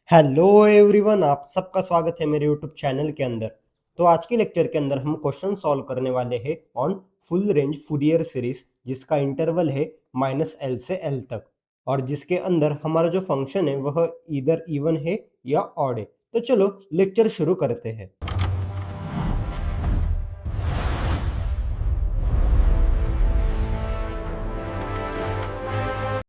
Hello everyone, आप सबका स्वागत है मेरे यूट्यूब चैनल के अंदर। तो आज के लेक्चर के अंदर हम क्वेश्चन सॉल्व करने वाले हैं on full range Fourier series, जिसका इंटरवल है -l से l तक, और जिसके अंदर हमारा जो फंक्शन है वह इधर इवन है या ऑड है। तो चलो लेक्चर शुरू करते हैं।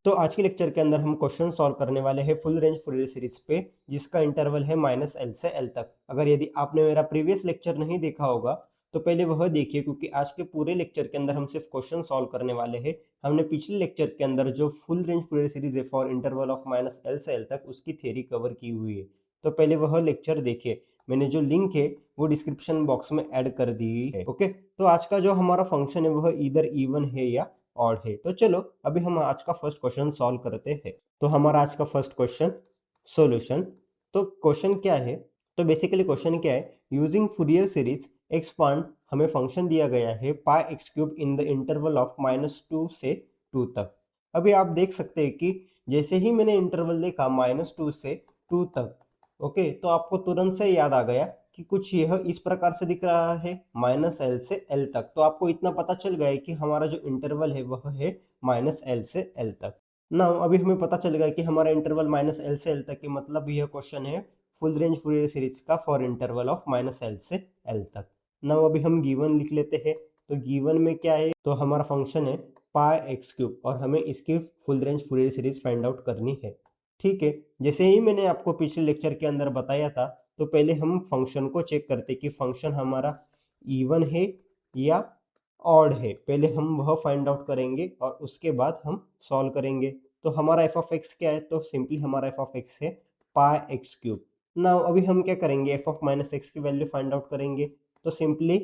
तो आज के लेक्चर के अंदर हम क्वेश्चन सॉल्व करने वाले हैं फुल रेंज फूरियर सीरीज पे, जिसका इंटरवल है -l से l तक। अगर यदि आपने मेरा प्रीवियस लेक्चर नहीं देखा होगा तो पहले वह देखिए, क्योंकि आज के पूरे लेक्चर के अंदर हम सिर्फ क्वेश्चन सॉल्व करने वाले हैं। हमने पिछले लेक्चर के अंदर जो फुल रेंज फूरियर सीरीज है फॉर इंटरवल ऑफ -l से l तक, उसकी थ्योरी कवर की हुई है। तो पहले वह लेक्चर देखिए। मैंने जो लिंक है वो डिस्क्रिप्शन बॉक्स में ऐड कर दी है। ओके, तो आज का जो हमारा फंक्शन है वह इधर इवन है या ऑड है। तो चलो अभी हम आज का फर्स्ट क्वेश्चन सॉल्व करते हैं। तो हमारा आज का फर्स्ट क्वेश्चन सॉल्यूशन। तो क्वेश्चन क्या है? तो बेसिकली क्वेश्चन क्या है, यूजिंग फूरियर सीरीज एक्सपांड, हमें फंक्शन दिया गया है pi x cube in the interval of -2 से 2 तक। अभी आप देख सकते हैं कि जैसे ही मैंने इंटरवल देखा -2 से 2 तक, ओके, तो आपको तुरंत से याद आ गया कि कुछ यह इस प्रकार से दिख रहा है -l से l तक। तो आपको इतना पता चल गया है कि हमारा जो इंटरवल है वह है -l से l तक। नाउ अभी हमें पता चल गया कि हमारा इंटरवल -l से l तक है, मतलब यह क्वेश्चन है फुल रेंज फूरियर सीरीज का फॉर इंटरवल ऑफ -l से l तक। नाउ अभी हम गिवन लिख लेते हैं। तो गिवन में क्या है, तो हमारा फंक्शन है पाई एक्स क्यूब, और हमें इसकी full range Fourier series find out करनी है। ठीक है, जैसे ही मैंने आपको पिछले लेक्चर के अंदर बताया था, तो पहले हम फंक्शन को चेक करते कि फंक्शन हमारा इवन है या ऑड है। पहले हम वह फाइंड आउट करेंगे और उसके बाद हम सॉल्व करेंगे। तो हमारा एफ ऑफ एक्स क्या है? तो सिंपली हमारा एफ ऑफ एक्स है पाई एक्स क्यूब। नाउ अभी हम क्या करेंगे, एफ ऑफ माइनस एक्स की वैल्यू फाइंड आउट करेंगे। तो सिंपली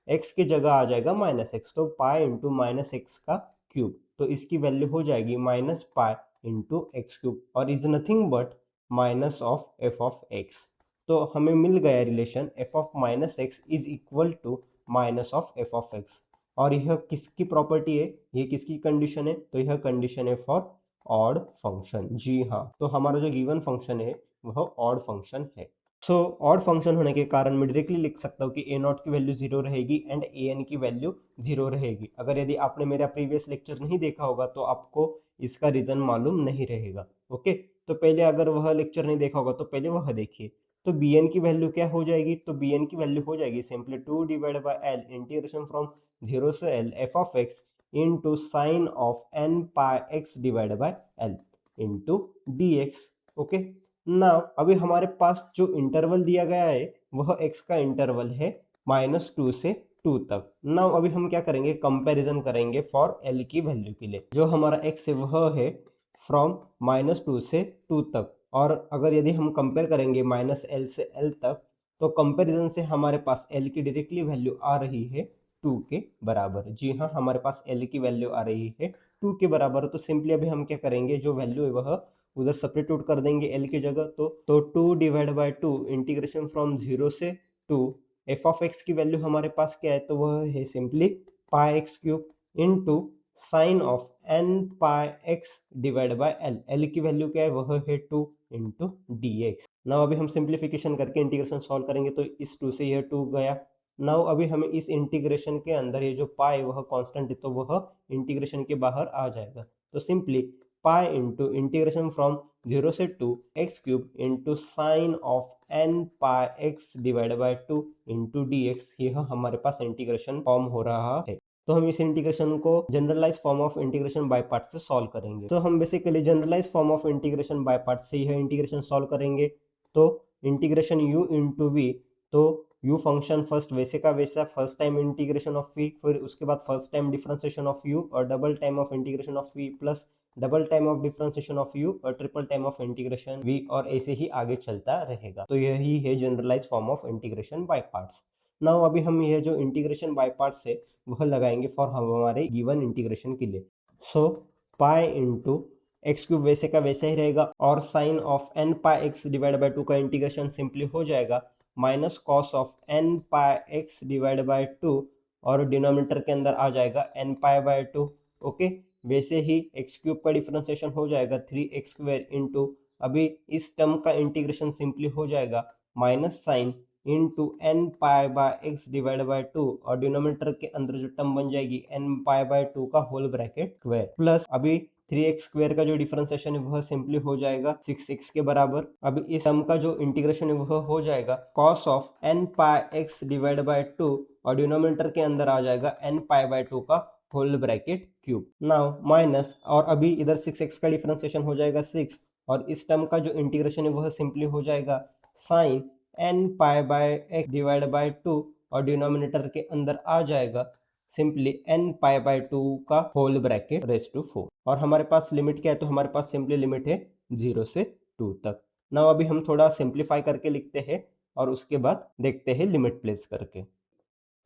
एक्स की जगह आ जाएगा -x, तो पाई इंटू -x का क्यूब, तो इसकी वैल्यू हो जाएगी -पाई इंटू एक्स क्यूब, और is nothing but minus of f of x. तो हमें मिल गया relation f of -x is equal to minus of f of x. और यह किसकी प्रॉपर्टी है, ये किसकी कंडीशन है? तो यह कंडीशन है फॉर ऑड फंक्शन। जी हाँ, तो हमारा जो गिवन फंक्शन है वह ऑड फंक्शन है। सो ऑड फंक्शन होने के कारण मैं डायरेक्टली लिख सकता हूँ कि ए नॉट की वैल्यू 0 रहेगी एंड ए एन की वैल्यू 0 रहेगी। अगर यदि आपने मेरा प्रीवियस लेक्चर नहीं देखा होगा तो आपको इसका रीजन मालूम नहीं रहेगा। ओके, तो पहले अगर वह लेक्चर नहीं देखा होगा तो पहले वह देखिए। तो बी एन की वैल्यू क्या हो जाएगी? तो बी एन की वैल्यू हो जाएगी simply 2 divide by l integration from 0 से l f of x into sine of N pi x divide by l into D x. Okay, now अभी हमारे पास जो इंटरवल दिया गया है वह x का इंटरवल है -2 से 2 तक। नाउ अभी हम क्या करेंगे, कंपैरिजन करेंगे फॉर l की वैल्यू के लिए। जो हमारा x है वह है फ्रॉम -2 से 2 तक, और अगर यदि हम कंपेयर करेंगे -l से l तक, तो कंपैरिजन से हमारे पास l की डायरेक्टली वैल्यू आ रही है 2 के बराबर। जी हाँ, हमारे पास l की वैल्यू आ रही है 2 के बराबर। तो सिंपली अभी हम क्या करेंगे, जो वैल्यू है वह उधर सब्स्टिट्यूट कर देंगे एल की जगह। तो 2 डिवाइड बाई 2 इंटीग्रेशन फ्रॉम 0 से 2, एफ ऑफ एक्स की वैल्यू हमारे पास क्या है? तो वह है simply pi x cube into sine of N pi x divide by L. L की वैल्यू क्या है? वह है 2 इंटू डी एक्स। नाउ अभी हम सिंप्लीफिकेशन करके इंटीग्रेशन सॉल्व करेंगे, तो इस 2 से यह 2 गया। नाउ अभी हमें इस इंटीग्रेशन के अंदर ये जो पाई वह कांस्टेंट है, तो वह इंटीग्रेशन के बाहर आ जाएगा। तो simply pi into integration from 0 से 2 x cube into sine of N pi x divide by 2 into D x, यह हमारे पास इंटीग्रेशन फॉर्म हो रहा है। तो हम इस इंटीग्रेशन को generalize form of integration by part से सॉल्व करेंगे। तो हम basically generalize form of integration by part से यह इंटीग्रेशन सॉल्व करेंगे। तो इंटीग्रेशन u इंटू वी, तो u फंक्शन फर्स्ट वैसे का वैसा, first time integration of v, फिर उसके बाद first time differentiation of u, और double time of integration of v plus double time of differentiation of u, और triple time of integration v, और ऐसे ही आगे चलता रहेगा। तो यही है generalize form of integration by parts. Now अभी हम यह जो इंटीग्रेशन बाय पार्ट्स है वह लगाएंगे फॉर हमारे गिवन इंटीग्रेशन के लिए। So pi into x cube वैसे का वैसा ही रहेगा, और sine of N pi x divide by 2 का इंटीग्रेशन सिंपली हो जाएगा minus cos of N pi x divide by 2, और डिनोमिनेटर के अंदर आ जाएगा एन पाई बाय 2। ओके, वैसे ही एक्स क्यूब का डिफरेंशिएशन हो जाएगा 3x² इंटू अभी इस टर्म का इंटीग्रेशन सिंपली हो जाएगा minus sine into n pi by x divide by 2 और डिनोमिनेटर के अंदर जो टर्म बन जाएगी एन पाई बाय 2 का होल ब्रैकेट स्क्वायर प्लस अभी 3x स्क्वायर का जो डिफरेंशिएशन है वह सिंपली हो जाएगा 6x के बराबर। अभी इस टर्म का जो इंटीग्रेशन है वह हो जाएगा cos of N pi x divide by 2 और डिनोमिनेटर के अंदर आ जाएगा एन पाई बाय 2 का whole bracket cube. Now minus और अभी इधर 6x का डिफरेंशिएशन हो जाएगा 6 और इस टर्म का जो इंटीग्रेशन है वह सिंपली हो जाएगा sine n pi by x divide by 2 और डिनोमिनेटर के अंदर आ जाएगा सिंपली एन पाई बाय 2 का होल ब्रैकेट रेज टू 4 और हमारे पास लिमिट क्या है तो हमारे पास सिंपली लिमिट है 0 से 2 तक। नाउ अभी हम थोड़ा सिंप्लीफाई करके लिखते हैं और उसके बाद देखते हैं लिमिट प्लेस करके।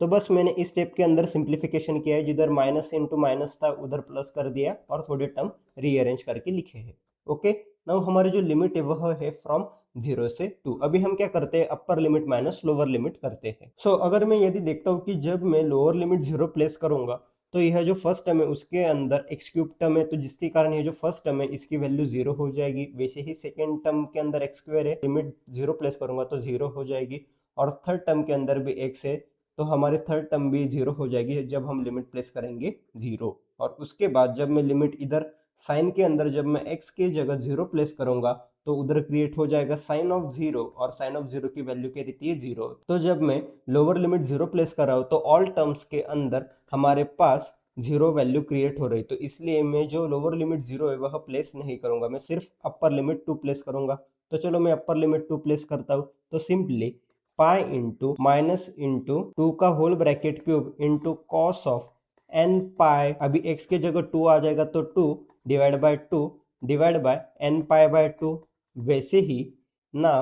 तो बस मैंने इस स्टेप के अंदर सिंप्लीफिकेशन किया है, जिधर माइनस इंटू माइनस था उधर प्लस कर दिया और थोड़े टर्म रीअरेंज करके लिखे हैं। ओके, नाउ हमारी जो लिमिट है वह है फ्रॉम 0 से 2। अभी हम क्या करते हैं, upper limit minus lower limit करते हैं। सो अगर मैं यदि देखता हूँ कि जब मैं लोअर लिमिट 0 प्लेस करूंगा तो यह जो फर्स्ट टर्म है उसके अंदर एक्स क्यूब टर्म है, तो जिसके कारण ये जो फर्स्ट टर्म है इसकी वैल्यू 0 हो जाएगी। वैसे ही सेकेंड टर्म के अंदर एक्स स्क्वायर है, लिमिट 0 प्लेस करूंगा तो 0 हो जाएगी और थर्ड टर्म के अंदर भी एक्स है तो हमारी थर्ड टर्म भी 0 हो जाएगी जब हम लिमिट प्लेस करेंगे 0। और उसके बाद जब मैं लिमिट इधर साइन के अंदर जब मैं x की जगह 0 प्लेस करूंगा तो उधर क्रिएट हो जाएगा साइन ऑफ 0 और साइन ऑफ 0 की वैल्यू क्या रहती है 0। तो जब मैं लोअर लिमिट 0 प्लेस कर रहा हूँ तो ऑल टर्म्स के अंदर हमारे पास 0 वैल्यू क्रिएट हो रही, तो इसलिए मैं जो लोअर लिमिट 0 है वह प्लेस नहीं करूंगा, मैं सिर्फ अपर लिमिट 2 प्लेस करूंगा। तो चलो मैं अपर लिमिट 2 प्लेस करता हूँ, तो simply pi into minus into 2 का whole bracket cube into cos of N pi, अभी x की जगह 2 आ जाएगा तो 2 divide by 2 divide by N pi by 2। वैसे ही ना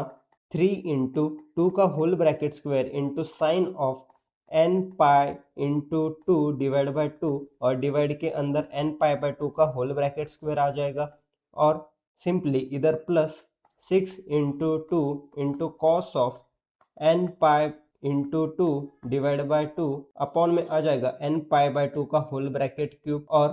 3 इंटू 2 का whole bracket square into sine of N pi into 2 divide by 2 और डिवाइड के अंदर एन पाई बाय 2 का होल ब्रैकेट स्क्वायर आ जाएगा और सिंपली इधर plus 6 into 2 into cos of N pi into 2 divide by 2 upon में आ जाएगा एन पाई बाय 2 का होल ब्रैकेट क्यूब और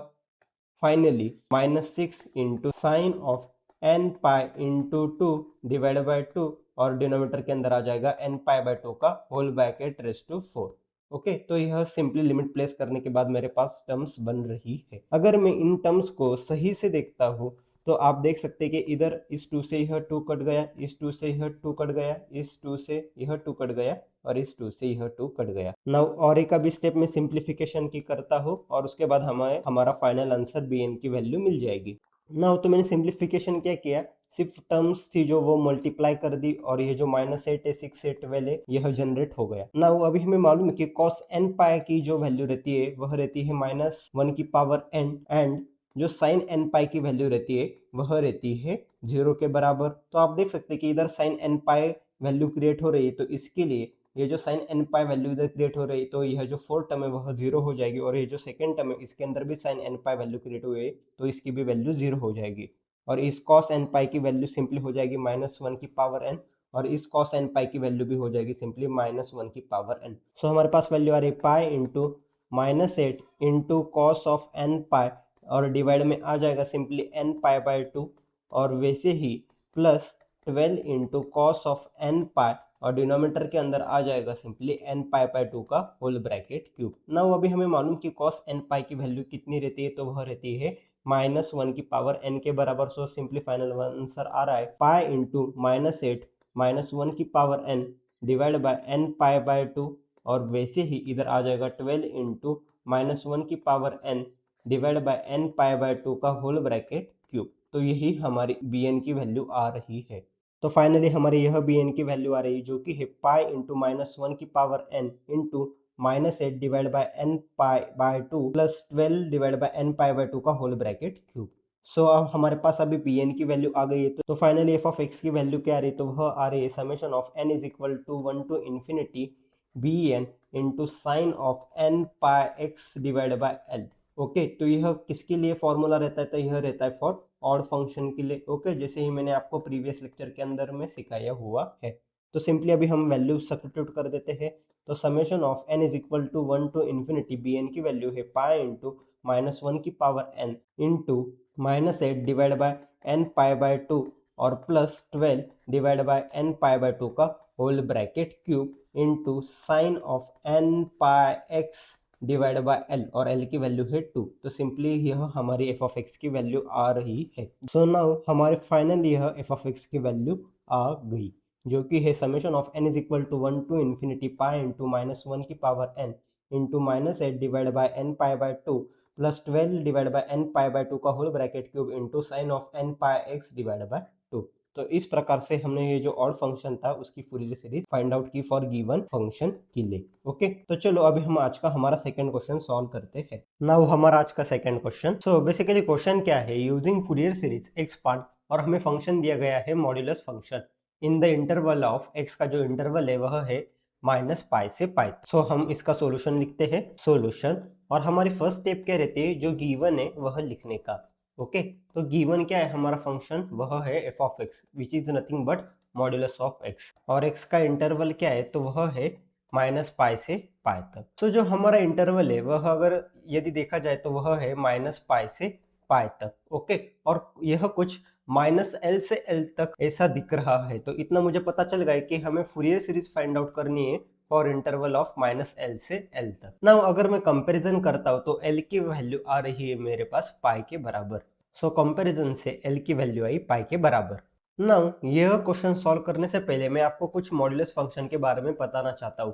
finally minus 6 into sine of N pi into 2 divide by 2 और denominator के अंदर आ जाएगा एन पाई बाय 2 का whole bracket raise to 4। Okay, तो यह सिंपली लिमिट प्लेस करने के बाद मेरे पास टर्म्स बन रही है। अगर मैं इन टर्म्स को सही से देखता हूँ तो आप देख सकते हैं कि इधर इस 2 से यह 2 कट गया, इस 2 से यह 2 कट गया, इस 2 से यह 2 कट गया और इस 2 से यह 2 कट गया। नाउ और एक अभी स्टेप में सिंप्लीफिकेशन की करता हूँ और उसके बाद हमें हमारा फाइनल आंसर bn की वैल्यू मिल जाएगी। नाउ तो मैंने सिंप्लीफिकेशन क्या किया, सिर्फ टर्म्स थी जो वो मल्टीप्लाई कर दी और ये जो -8 है 6 वाले यह जनरेट हो गया। नाउ अभी हमें मालूम है कि cos n पाई की जो वैल्यू रहती है वह रहती है -1 की पावर n एंड जो साइन एन पाई की वैल्यू रहती है वह रहती है 0 के बराबर। तो आप देख सकते हैं कि इधर sine n pi value create हो रही है, तो इसके लिए ये जो साइन एन पाई वैल्यू इधर क्रिएट हो रही है तो यह जो फोर्थ टर्म है वह 0 हो जाएगी और ये जो सेकंड टर्म है इसके अंदर भी sine n pi value create हुई है तो इसकी भी वैल्यू 0 हो जाएगी और इस कॉस एन पाई की वैल्यू सिंपली हो जाएगी -1 की पावर n और इस कॉस एन पाई की वैल्यू भी हो जाएगी सिंपली -1 की पावर n। सो हमारे पास वैल्यू आ रही है pi into -8 into cos of N pi और डिवाइड में आ जाएगा सिंपली एन पाई बाय 2 और वैसे ही plus 12 into cos of N pi और डिनोमिनेटर के अंदर आ जाएगा सिंपली एन पाई बाय 2 का होल ब्रैकेट क्यूब। नाउ अभी हमें मालूम कि कॉस एन पाई की वैल्यू कितनी रहती है, तो वह रहती है -1 की पावर n के बराबर। सो सिंपली फाइनल आंसर आ रहा है पाई इंटू -8 -1 की power n divide by N pi by 2 और वैसे ही इधर आ जाएगा 12 इंटू -1 की power n divide by N pi by 2 का होल ब्रैकेट क्यूब। तो यही हमारी bn की वैल्यू आ रही है। तो फाइनली हमारी यह bn की वैल्यू आ रही है जो कि है पाई इंटू -1 की power n into -8 divide by N pi by 2 plus 12 divide by N pi by 2 का होल ब्रैकेट क्यूब। सो अब हमारे पास अभी bn की वैल्यू आ गई है, तो फाइनली f ऑफ x की वैल्यू क्या आ रही है, तो वह आ रही है summation of n is equal to 1 to infinity bn into sine of n pi x divide by l। Okay, तो यह किसके लिए फॉर्मूला रहता है, तो यह रहता है फॉर ऑड फंक्शन के लिए। ओके, जैसे ही मैंने आपको प्रीवियस लेक्चर के अंदर में सिखाया हुआ है। तो सिंपली अभी हम वैल्यू सब्स्टिट्यूट कर देते हैं, तो summation of n is equal to 1 to infinity bn की वैल्यू है पाई इंटू -1 की power n into -8 divide by n pi by 2 और plus 12 divide by n pi by 2 का whole bracket cube into sine of n pi x divide by l, और l की value है 2। तो simply यह हमारी f of x की value आ रही है। सो नाउ हमारे फाइनल यह f ऑफ x की वैल्यू आ गई, जो कि है summation of n is equal to 1 to infinity pi into minus 1 की power n into minus 8 divide by n pi by 2 plus 12 divide by n pi by 2 का whole bracket cube into sine of n pi x divide by 2। तो इस प्रकार से हमने ये जो odd function था उसकी फूरियर सीरीज फाइंड आउट की फॉर गिवन फंक्शन के लिए। ओके, तो चलो अभी हम आज का हमारा सेकंड क्वेश्चन सॉल्व करते हैं। नाउ हमारा आज का second question. So basically question क्या है, यूजिंग फूरियर सीरीज एक्सपांड, और हमें फंक्शन दिया गया है modulus function in the interval of x का जो इंटरवल है वह है माइनस पाई से पाई। सो हम इसका सॉल्यूशन लिखते हैं। सॉल्यूशन, और हमारी फर्स्ट स्टेप क्या रहती है, जो गिवन है वह लिखने का। ओके, तो गिवन क्या है हमारा फंक्शन, वह है F of x which is nothing but modulus of x, और एक्स का इंटरवल क्या है, तो वह है माइनस पाई से पाई तक। तो जो हमारा इंटरवल है वह अगर यदि देखा जाए तो वह है माइनस पाई से पाई तक। ओके, और यह कुछ माइनस एल से एल तक ऐसा दिख रहा है। तो इतना मुझे पता चल गया कि हमें फूरियर सीरीज फाइंड आउट करनी है for interval of minus L से एल तक। नाउ अगर मैं कंपैरिजन करता हूं तो एल की वैल्यू आ रही है मेरे पास पाई के बराबर। सो कंपैरिजन से एल की वैल्यू आई पाई के बराबर। नाउ यह क्वेश्चन सॉल्व करने से पहले मैं आपको कुछ मॉड्यूलस फंक्शन के बारे में बताना चाहता हूँ।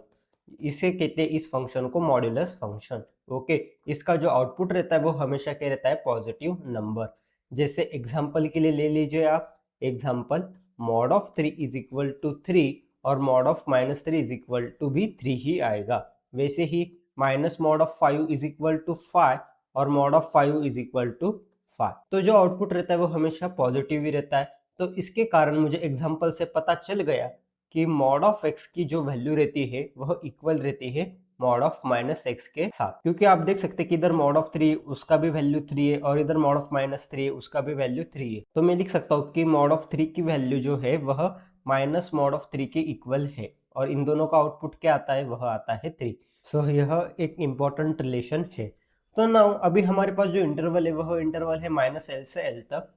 इसे कहते हैं इस फंक्शन को मॉड्यूलस फंक्शन। ओके, इसका जो आउटपुट रहता है वो हमेशा क्या रहता है, पॉजिटिव नंबर। जैसे एग्जांपल के लिए ले लीजिए आप, example mod of 3 is equal to 3 और mod of minus 3 is equal to भी 3 ही आएगा। वैसे ही minus mod of 5 is equal to 5 और mod of 5 is equal to 5। तो जो आउटपुट रहता है वो हमेशा पॉजिटिव ही रहता है। तो इसके कारण मुझे एग्जांपल से पता चल गया कि मॉड ऑफ एक्स की जो वैल्यू रहती है वह इक्वल रहती है मॉड ऑफ माइनस एक्स के साथ, क्योंकि आप देख सकते हैं कि इधर मॉड ऑफ 3 उसका भी वैल्यू 3 है और इधर मॉड ऑफ माइनस 3 उसका भी वैल्यू 3 है। तो मैं लिख सकता हूँ कि मॉड ऑफ 3 की वैल्यू जो है वह माइनस मॉड ऑफ 3 के इक्वल है, और इन दोनों का आउटपुट क्या आता है, वह आता है 3। सो यह एक इंपॉर्टेंट रिलेशन है। तो नाउ अभी हमारे पास जो इंटरवल है वह इंटरवल है माइनस एल से एल तक,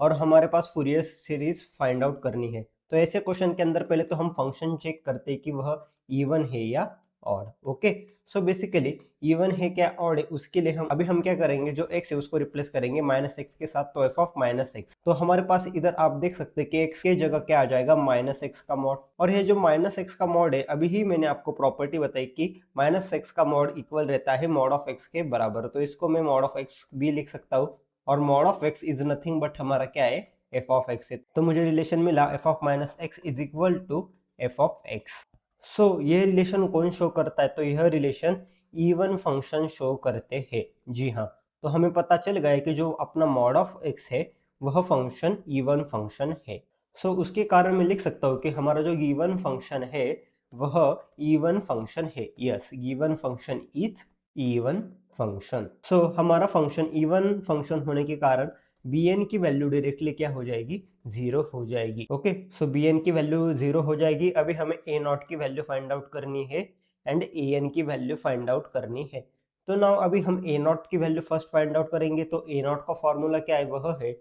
और हमारे पास फूरियर सीरीज फाइंड आउट करनी है। तो ऐसे क्वेश्चन के अंदर पहले तो हम फंक्शन चेक करते हैं कि वह इवन है या odd. Okay, so basically even है क्या ऑड है, उसके लिए हम क्या करेंगे, जो x है उसको रिप्लेस करेंगे माइनस एक्स के साथ, तो f ऑफ माइनस एक्स। तो हमारे पास इधर आप देख सकते हैं कि x के जगह क्या आ जाएगा, माइनस एक्स का मॉड। और ये जो माइनस एक्स का मॉड है, अभी ही मैंने आपको प्रॉपर्टी बताई कि माइनस एक्स का मॉड इक्वल रहता है मॉड ऑफ एक्स के बराबर। तो इसको मैं मॉड ऑफ एक्स भी लिख सकता हूँ, और mod of x is nothing but हमारा क्या है, एफ ऑफ एक्स है। तो मुझे रिलेशन मिला F of minus X is equal to F of X. So ये रिलेशन कौन शो करता है, तो यह रिलेशन इवन फंक्शन शो करते हैं। जी हाँ, तो हमें पता चल गया कि जो अपना मॉड ऑफ एक्स है वह फंक्शन इवन फंक्शन है। सो उसके कारण मैं लिख सकता हूँ कि हमारा जो गिवन फंक्शन है वह इवन फंक्शन है। Yes, given function is even function. So हमारा फंक्शन इवन फंक्शन होने के कारण bn की वैल्यू डायरेक्टली क्या हो जाएगी, 0 हो जाएगी। ओके, सो bn की वैल्यू 0 हो जाएगी। अभी हमें a नॉट की वैल्यू फाइंड आउट करनी है एंड an की वैल्यू फाइंड आउट करनी है। तो नाउ अभी हम a नॉट की वैल्यू फर्स्ट फाइंड आउट करेंगे। तो a नॉट का फॉर्मूला क्या है, वह है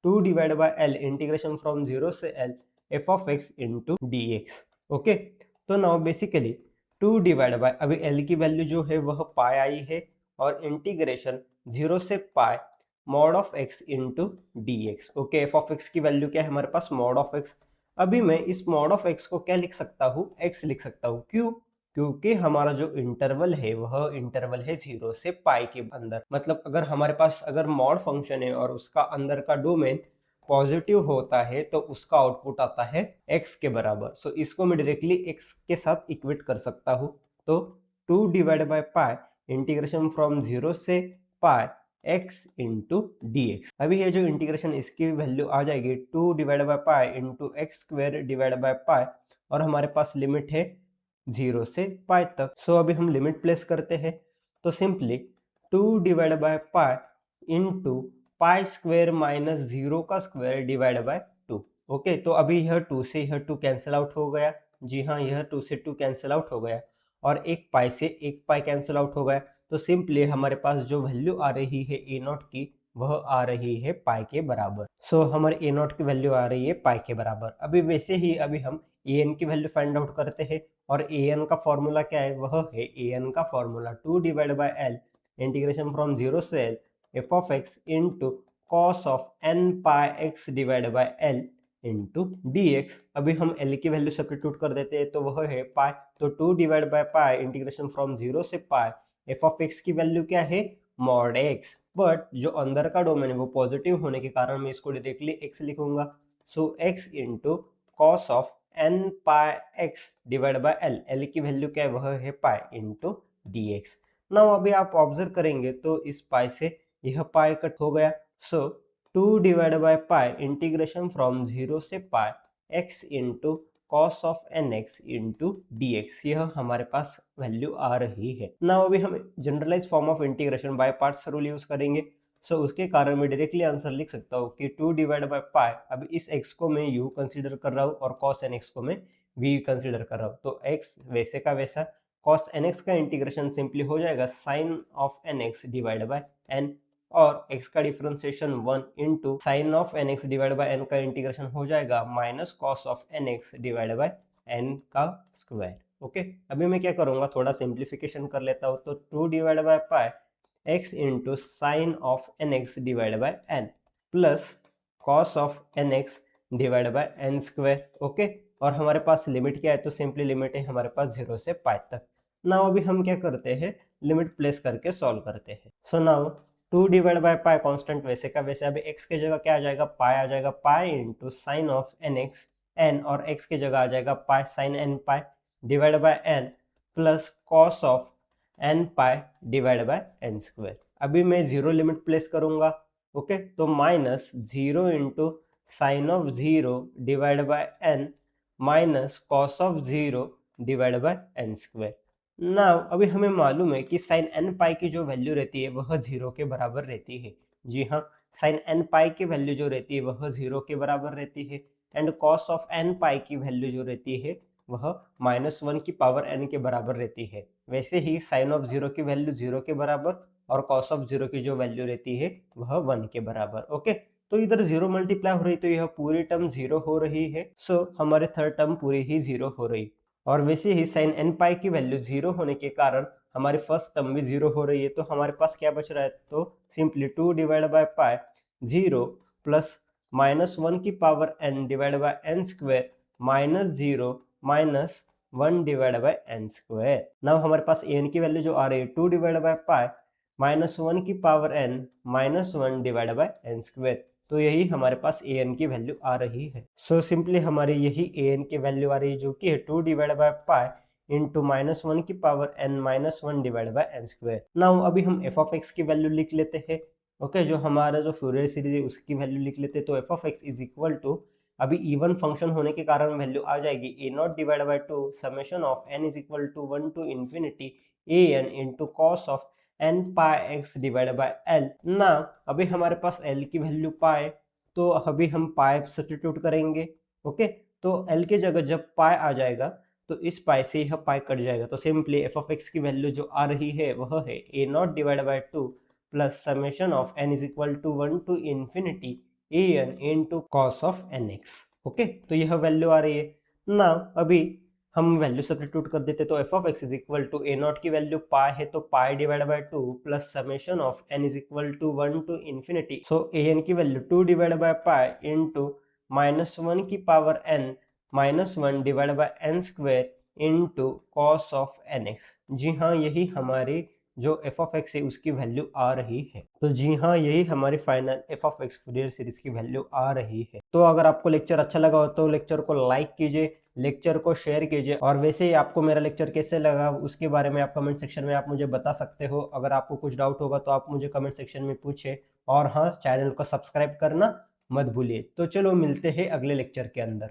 2 divide by l integration from 0 से l f of x into dx। Okay, तो नाउ बेसिकली 2 डिवाइड बाय, अभी l की वैल्यू जो है वह पाई आई है, और इंटीग्रेशन 0 से pi mod of x into D x. Okay, F of x की वैल्यू क्या है हमारे पास, मॉड ऑफ एक्स। अभी मैं इस मॉड ऑफ एक्स को क्या लिख सकता हूँ, एक्स लिख सकता हूँ। क्यों, क्योंकि हमारा जो इंटरवल है वह इंटरवल है 0 से पाई के अंदर। मतलब अगर हमारे पास अगर मॉड फंक्शन है और उसका अंदर का डोमेन पॉजिटिव होता है तो उसका आउटपुट आता है x के बराबर। सो इसको मैं डायरेक्टली x के साथ इक्वेट कर सकता हूँ। तो 2 divide by pi integration from 0 से पाई x इंटू डी एक्स। अभी ये जो इंटीग्रेशन इसकी वैल्यू आ जाएगी 2 डिवाइड बाय पाई into x square divide by pi, और हमारे पास लिमिट है 0 से पाई तक। सो अभी हम लिमिट प्लेस करते हैं। तो सिंपली 2 डिवाइड बाय पाई इंटू पाई स्क्वायर माइनस 0 का स्क्वायर डिवाइड बाय 2। ओके, तो अभी यह 2 से यह 2 कैंसिल आउट हो गया। जी हाँ, यह 2 से 2 कैंसिल आउट हो गया, और एक पाई से एक पाई कैंसिल आउट हो गया। तो सिंपली हमारे पास जो वैल्यू आ रही है ए नॉट की वह आ रही है पाई के बराबर। सो हमारे ए नॉट की वैल्यू आ रही है पाई के बराबर। अभी वैसे ही अभी हम ए एन की वैल्यू फाइंड आउट करते हैं, और ए एन का फॉर्मूला क्या है, वह है ए एन का formula 2 divide by l integration from 0 से l f of x into cos of N pi x divide by l into D x. अभी हम एल की वैल्यू सब्स्टिट्यूट कर देते हैं, तो वह है पाई, तो 2 divide by pi integration from 0 से पाई एफ ऑफ एक्स की वैल्यू क्या है, मॉड एक्स। बट जो अंदर का डोमेन है वो पॉजिटिव होने के कारण मैं इसको डायरेक्टली एक्स लिखूंगा। So X into cos of N pi x divide by L, L की वैल्यू क्या है, वह है pi into D X. Now अभी आप ऑब्जर्व करेंगे तो इस पाई से यह पाई कट हो गया। So 2 divide by pi integration from 0 से pi X into cos of N X into D x, यह हमारे पास वैल्यू आ रही है। नाउ अभी हम generalize form of integration by parts rule use करेंगे। सो उसके कारण मैं डायरेक्टली आंसर लिख सकता हूँ कि 2 डिवाइड बाय पाई, अब इस x को मैं u कंसीडर कर रहा हूँ और cos nx को मैं v कंसीडर कर रहा हूँ, तो x वैसे का वैसा, cos nx का इंटीग्रेशन सिंपली हो जाएगा sine of nx divide by n, और x का differentiation 1 into sine of nx divide by n का इंटीग्रेशन हो जाएगा minus cos of nx divide by n का स्क्वायर। ओके, अभी मैं क्या करूंगा, थोड़ा सिंप्लीफिकेशन कर लेता हूँ। तो 2 divide by pi x into sine of N x divide by n plus cos of N x divide by n square. Okay, और हमारे पास लिमिट क्या है, तो सिंपली लिमिट है हमारे पास 0 से पाई तक। नाउ अभी हम क्या करते हैं, लिमिट प्लेस करके सॉल्व करते हैं। So now 2 divide by pi constant वैसे का वैसे, अभी x के जगह क्या आ जाएगा, पाई आ जाएगा, pi into sine of N x n, और x के जगह आ जाएगा pi sine n pi divide by n plus cos of N pi divide by n square. अभी मैं जीरो लिमिट प्लेस करूंगा। ओके, तो minus 0 into sine of 0 divide by n minus cos of 0 divide by n square. Now अभी हमें मालूम है कि sign n पाई की जो वैल्यू रहती है वह 0 के बराबर रहती है। जी हाँ, साइन एन पाई की वैल्यू जो रहती है वह 0 के बराबर रहती है, एंड कॉस ऑफ एन पाई की वैल्यू जो रहती है वह -1 की पावर n के बराबर रहती है। वैसे ही साइन ऑफ 0 की वैल्यू 0 के बराबर, और कॉस ऑफ 0 की जो वैल्यू रहती है वह 1 के बराबर। ओके, तो इधर 0 मल्टीप्लाई हो रही, तो यह पूरी टर्म 0 हो रही है। सो हमारे थर्ड टर्म पूरी ही 0 हो रही, और वैसे ही साइन एन पाई की वैल्यू 0 होने के कारण हमारी फर्स्ट टर्म भी 0 हो रही है। तो हमारे पास क्या बच रहा है, तो simply 2 divide by pi 0 plus -1 की power n divide by n square minus 0 minus 1 divide by n square. Now हमारे पास एन की वैल्यू जो आ रही है 2 डिवाइड बाय पाई -1 की power n minus 1 divide by n square, तो यही हमारे पास ए एन की वैल्यू आ रही है। सो सिंपली हमारी यही ए एन की वैल्यू आ रही है, जो कि है 2 डिवाइड बाय पाई इंटू -1 की power n minus 1 divide by n square. Now अभी हम एफ ऑफ एक्स की वैल्यू लिख लेते हैं। ओके, जो हमारा जो फ्यूरियर सीरीज है उसकी वैल्यू लिख लेते हैं। तो F of x is equal to, अभी इवन फंक्शन होने के कारण वैल्यू आ जाएगी A naught divide by 2 summation of n is equal to 1 to infinity A N into cos of N pi x divide by L. ना अभी हमारे पास L की वैल्यू पाई, तो अभी हम पाई सब्स्टिट्यूट करेंगे। ओके, तो एल की जगह जब पाई आ जाएगा तो इस पाई से यह पाई कट जाएगा, तो सिंपली एफ ऑफ एक्स की वैल्यू जो आ रही है वह है a naught divide by 2 plus summation of n is equal to 1 to infinity A N into cos of N x. Okay, तो यह वैल्यू आ रही है। ना अभी हम वैल्यू सब्स्टिट्यूट कर देते, तो F of x is equal to a naught की वैल्यू पाई है, तो pi divide by 2 plus summation of n is equal to 1 to infinity, so a n की वैल्यू 2 डिवाइड बाय पाई इंटू -1 की power n minus 1 divide by n square into cos of N x. जी हाँ, यही हमारी जो F of x है उसकी वैल्यू आ रही है। तो जी हाँ, यही हमारी final F of x Fourier series की वैल्यू आ रही है। तो अगर आपको लेक्चर अच्छा लगा हो तो लेक्चर को लाइक कीजिए, लेक्चर को शेयर कीजिए, और वैसे ही आपको मेरा लेक्चर कैसे लगा उसके बारे में आप कमेंट सेक्शन में आप मुझे बता सकते हो। अगर आपको कुछ डाउट होगा तो आप मुझे कमेंट सेक्शन में पूछे, और हाँ, चैनल को सब्सक्राइब करना मत भूलिए। तो चलो मिलते हैं अगले लेक्चर के अंदर।